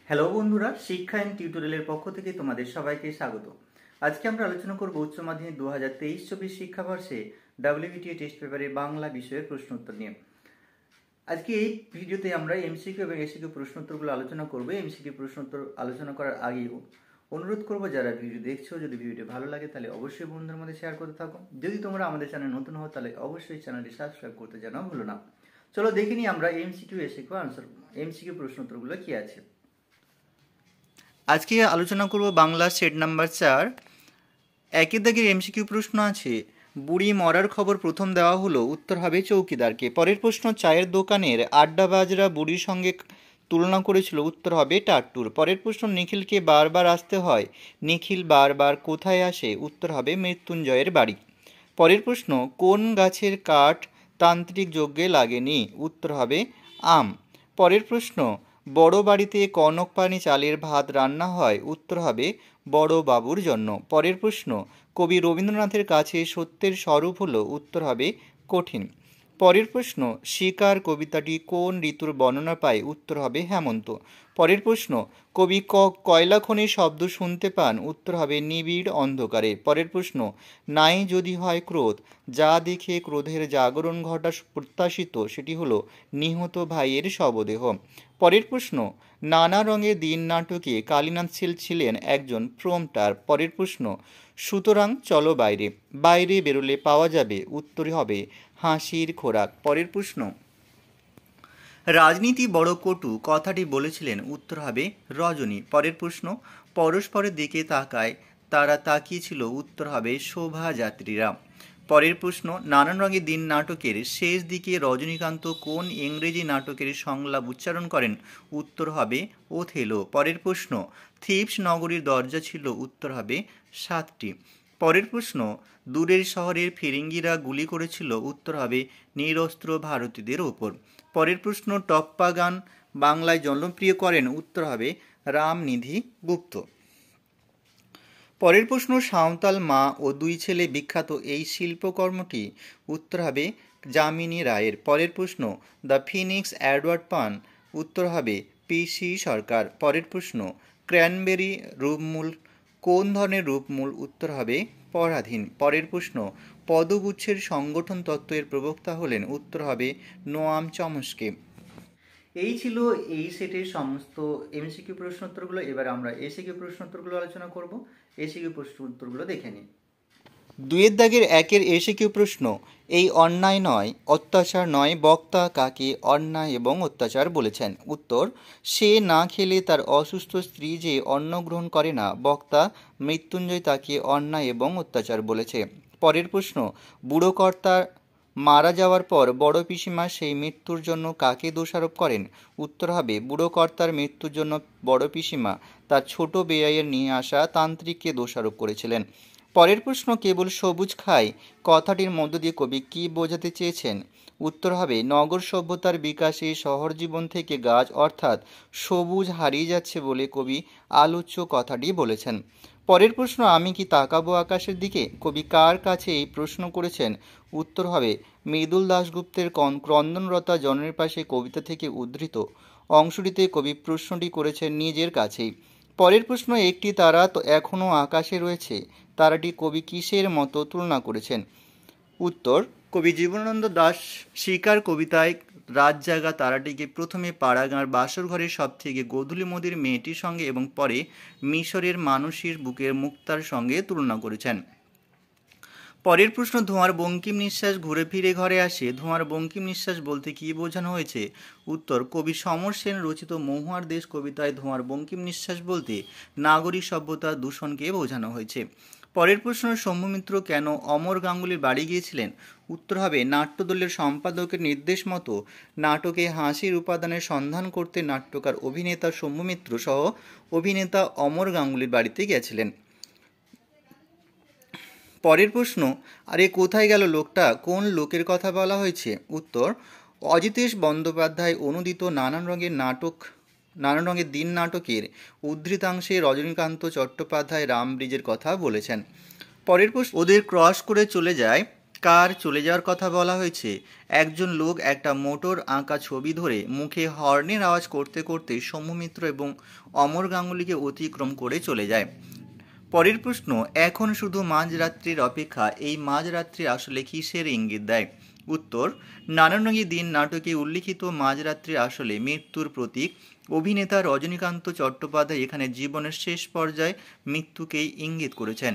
Hello বন্ধুরা, শিক্ষা and টিউটোরিয়ালের পক্ষ থেকে তোমাদের সবাইকে স্বাগত। আজকে আমরা আলোচনা করব উচ্চ মাধ্যমিক 2023-24 শিক্ষাবর্ষে WBTE টেস্ট পেপারে বাংলা বিষয়ের প্রশ্ন উত্তর নিয়ে। আজকে এই ভিডিওতে আমরা এমসিকিউ এবং এসিকিউ প্রশ্ন উত্তরগুলো আলোচনা করব। এমসিকিউ প্রশ্ন উত্তর আলোচনা করার আগে অনুরোধ করব, যারা ভিডিও দেখছো, যদি ভিডিওটি ভালো লাগে তাহলে অবশ্যই বন্ধুদের মধ্যে শেয়ার করতে থাকো। যদি তোমরা আমাদের চ্যানেল নতুন হও তাহলে অবশ্যই চ্যানেলটি সাবস্ক্রাইব করতে যেন ভুলো না। চলো দেখে নিই আমরা এমসিকিউ এমসিকিউ প্রশ্ন উত্তরগুলো কি আছে। আজকে আলোচনা করব বাংলা সেট নাম্বার 4। একের দাগের এমসিকিউ প্রশ্ন আছে, বুড়ি মরার খবর প্রথম দেওয়া হলো, উত্তর হবে চৌকিদারকে। পরের প্রশ্ন, চায়ের দোকানের আড্ডাবাজরা বুড়ির সঙ্গে তুলনা করেছিল, উত্তর হবে টাট্টুর। পরের প্রশ্ন, নিখিলকে বারবার আসতে হয়, নিখিল বারবার কোথায় আসে, উত্তর হবে মৃত্যুঞ্জয়ের বাড়ি। পরের প্রশ্ন, কোন গাছের কাঠ তান্ত্রিক যজ্ঞে লাগেনি, উত্তর হবে আম। পরের প্রশ্ন, বড় বাড়িতে কনক পানি চালের ভাত রান্না হয়, উত্তর হবে বড় বাবুর জন্য। পরের প্রশ্ন, কবি রবীন্দ্রনাথের কাছে সত্যের স্বরূপ হলো, উত্তর হবে কঠিন। পরের প্রশ্ন, শিকার কবিতাটি কোন ঋতুর বর্ণনা পায়, উত্তর হবে হেমন্ত। পরের প্রশ্ন, কবি কয়লা খনির শব্দ শুনতে পান, উত্তর হবে নিবিড় অন্ধকারে। পরের প্রশ্ন, নাই যদি হয় ক্রোধ, যা দেখে ক্রোধের জাগরণ ঘটা প্রত্যাশিত, সেটি হলো নিহত ভাইয়ের শবদেহ। পরের প্রশ্ন, নানা রঙের দিন নাটকে কালীনাথ শীল ছিলেন একজন প্রম্পটার। পরের প্রশ্ন, সুতরাং চলো বাইরে, বাইরে বেরোলে পাওয়া যাবে, উত্তর হবে হাসির খোরাক। পরের প্রশ্ন, রাজনীতি বড় কটু কথাটি বলেছিলেন, উত্তর হবে রজনী। পরের প্রশ্ন, পরস্পরের দিকে তাকায় তারা তাকিয়েছিল, উত্তর হবে শোভাযাত্রীরা। পরের প্রশ্ন, নানান রঙের দিন নাটকের শেষ দিকে রজনীকান্ত কোন ইংরেজি নাটকের সংলাপ উচ্চারণ করেন, উত্তর হবে ওথেলো। পরের প্রশ্ন, থিবস নগরীর দরজা ছিল, উত্তর হবে 7টি। পরের প্রশ্ন, দূরের শহরের ফিরিঙ্গিরা গুলি করেছিল, উত্তর হবে নিরস্ত্র ভারতীয়দের ওপর। পরের প্রশ্ন, টপ্পা গান বাংলায় জনপ্রিয় করেন, উত্তর হবে রামনিধি গুপ্ত। পরের প্রশ্ন, সাঁওতাল মা ও দুই ছেলে বিখ্যাত এই শিল্পকর্মটি, উত্তর হবে যামিনী রায়ের। পরের প্রশ্ন, দ্য ফিনিক্স এডওয়ার্ড পান, উত্তর হবে পিসি সরকার। পরের প্রশ্ন, ক্র্যানবেরি রূপমূল কোন ধরনের রূপমূল, উত্তর হবে পরাধীন। পরের প্রশ্ন, পদগুচ্ছের সংগঠন তত্ত্বের প্রবক্তা হলেন, উত্তর হবে নোয়াম চমস্কি। এই ছিল এই সেটের সমস্ত এমসিকিউ প্রশ্ন উত্তরগুলো। এবার আমরা এসিকিউ প্রশ্ন উত্তরগুলো আলোচনা করব। এসিকিউ প্রশ্ন উত্তরগুলো দেখে নিই। 2 দাগের 1-এর এসিকিউ প্রশ্ন, এই অন্যায় নয়, অত্যাচার নয়, বক্তা কাকে অন্যায় এবং অত্যাচার বলেছেন, উত্তর সে না খেলে তার অসুস্থ স্ত্রী যে অন্ন গ্রহণ করে না, বক্তা মৃত্যুঞ্জয় তাকে অন্যায় এবং অত্যাচার বলেছে। পরের প্রশ্ন, বুড়ো কর্তার মারা যাওয়ার পর বড় পিসিমা সেই মৃত্যুর জন্য কাকে দোষারোপ করেন, উত্তর হবে বুড়ো কর্তার মৃত্যুর জন্য বড় পিসিমা তার ছোট বেয়াইয়ের নিয়ে আসা তান্ত্রিককে দোষারোপ করেছিলেন। পরের প্রশ্ন, কেবল সবুজ খায় কথাটির মধ্য দিয়ে কবি কী বোঝাতে চেয়েছেন, উত্তর হবে নগর সভ্যতার বিকাশে শহর জীবন থেকে গাছ অর্থাৎ সবুজ হারিয়ে যাচ্ছে বলে কবি আলোচ্য কথাটি বলেছেন। পরের প্রশ্ন, আমি কি তাকাবো আকাশের দিকে, কবি কার কাছে এই প্রশ্ন করেছেন, উত্তর হবে মৃদুল দাশগুপ্তের ক্রন্দনরতা জনের পাশে কবিতা থেকে উদ্ধৃত অংশটিতে কবি প্রশ্নটি করেছেন নিজের কাছেই। পরের প্রশ্ন, একটি তারা তো এখনও আকাশে রয়েছে, তারাটি কবি কিসের মতো তুলনা করেছেন, উত্তর কবি জীবনানন্দ দাশ শিকার কবিতায় রাত জাগা তারাটিকে প্রথমে পাড়াগাঁর বাসর ঘরের সব থেকে গোধূলি মদির মেয়েটির সঙ্গে এবং পরে মিশরের মানুষের বুকের মুক্তার সঙ্গে তুলনা করেছেন। পরের প্রশ্ন, ধোঁয়ার বঙ্কিম নিঃশ্বাস ঘুরে ফিরে ঘরে আসে, ধোঁয়ার বঙ্কিম নিঃশ্বাস বলতে কী বোঝানো হয়েছে, উত্তর কবি সমর সেন রচিত মহুয়ার দেশ কবিতায় ধোঁয়ার বঙ্কিম নিঃশ্বাস বলতে নাগরিক সভ্যতার দূষণকে বোঝানো হয়েছে। পরের প্রশ্ন, শম্ভু মিত্র কেন অমর গাঙ্গুলির বাড়ি গিয়েছিলেন, উত্তর হবে নাট্যদলের সম্পাদকের নির্দেশ মতো নাটকে হাসির উপাদানের সন্ধান করতে নাট্যকার অভিনেতা শম্ভু মিত্র সহ অভিনেতা অমর গাঙ্গুলির বাড়িতে গিয়েছিলেন। পরের প্রশ্ন, আরে কোথায় গেল লোকটা, কোন লোকের কথা বলা হয়েছে, উত্তর অজিতেশ বন্দ্যোপাধ্যায় অনুদিত নানান রঙের দিন নাটকের উদ্ধৃতাংশে রজনীকান্ত চট্টোপাধ্যায় রাম ব্রিজের কথা বলেছেন। পরের প্রশ্ন, ওদের ক্রস করে চলে যায় কার চলে যাওয়ার কথা বলা হয়েছে? একজন লোক একটা মোটর আঁকা ছবি ধরে মুখে হর্নের আওয়াজ করতে করতে সৌম্য মিত্র এবং অমর গাঙ্গুলিকে অতিক্রম করে চলে যায়। পরের প্রশ্ন, এখন শুধু মাঝরাত্রির অপেক্ষা, এই মাঝরাত্রি আসলে কিসের ইঙ্গিত দেয়? উত্তর, নানানগী দিন নাটকে উল্লিখিত মাঝরাত্রি আসলে মৃত্যুর প্রতীক। অভিনেতা রজনীকান্ত চট্টোপাধ্যায় এখানে জীবনের শেষ পর্যায়ে মৃত্যুকেই ইঙ্গিত করেছেন।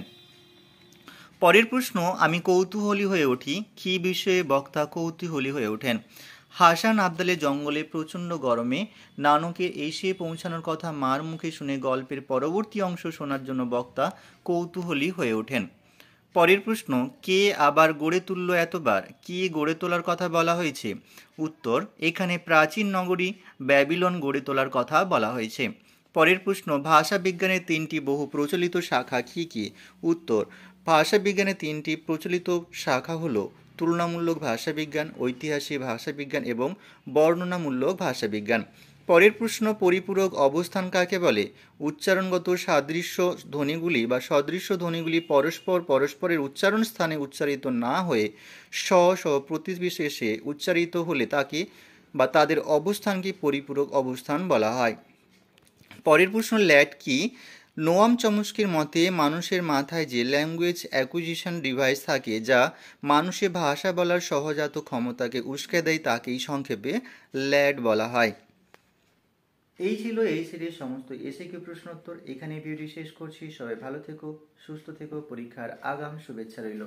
পরের প্রশ্ন, আমি কৌতূহলী হয়ে উঠি, কী বিষয়ে বক্তা কৌতূহলী হয়ে ওঠেন? হাসান আবদালের জঙ্গলে প্রচণ্ড গরমে নানকের এসে পৌঁছানোর কথা মার মুখে শুনে গল্পের পরবর্তী অংশ শোনার জন্য বক্তা কৌতূহলী হয়ে ওঠেন। পরের প্রশ্ন, কে আবার গড়ে তুলল এতবার? কি গড়ে তোলার কথা বলা হয়েছে? উত্তর, এখানে প্রাচীন নগরী ব্যাবিলন গড়ে তোলার কথা বলা হয়েছে। পরের প্রশ্ন, ভাষা বিজ্ঞানের তিনটি বহু প্রচলিত শাখা কী কী? উত্তর, ভাষাবিজ্ঞানের তিনটি প্রচলিত শাখা হলো তুলনামূলক ভাষাবিজ্ঞান, ঐতিহাসিক ভাষাবিজ্ঞান এবং বর্ণনামূলক ভাষাবিজ্ঞান। পরের প্রশ্ন, পরিপূরক অবস্থান কাকে বলে? উচ্চারণগত সাদৃশ্য ধ্বনিগুলি বা সদৃশ্য ধ্বনিগুলি পরস্পরের উচ্চারণ স্থানে উচ্চারিত না হয়ে স্ব প্রতিবিশেষে উচ্চারিত হলে তাকে বা তাদের অবস্থানকে পরিপূরক অবস্থান বলা হয়। পরের প্রশ্ন, ল্যাট কি? নোয়াম চমস্কির মতে মানুষের মাথায় যে ল্যাঙ্গুয়েজ অ্যাকুইজিশন ডিভাইস থাকে, যা মানুষের ভাষা বলার সহজাত ক্ষমতাকে উস্কে দেয়, তাকেই সংক্ষেপে ল্যাট বলা হয়। এই ছিল এই সিরিজ সমস্ত এসএকিউ প্রশ্নোত্তর। এখানে ভিডিওটি শেষ করছি। সবাই ভালো থেকো, সুস্থ থেকো, পরীক্ষার আগাম শুভেচ্ছা রইল।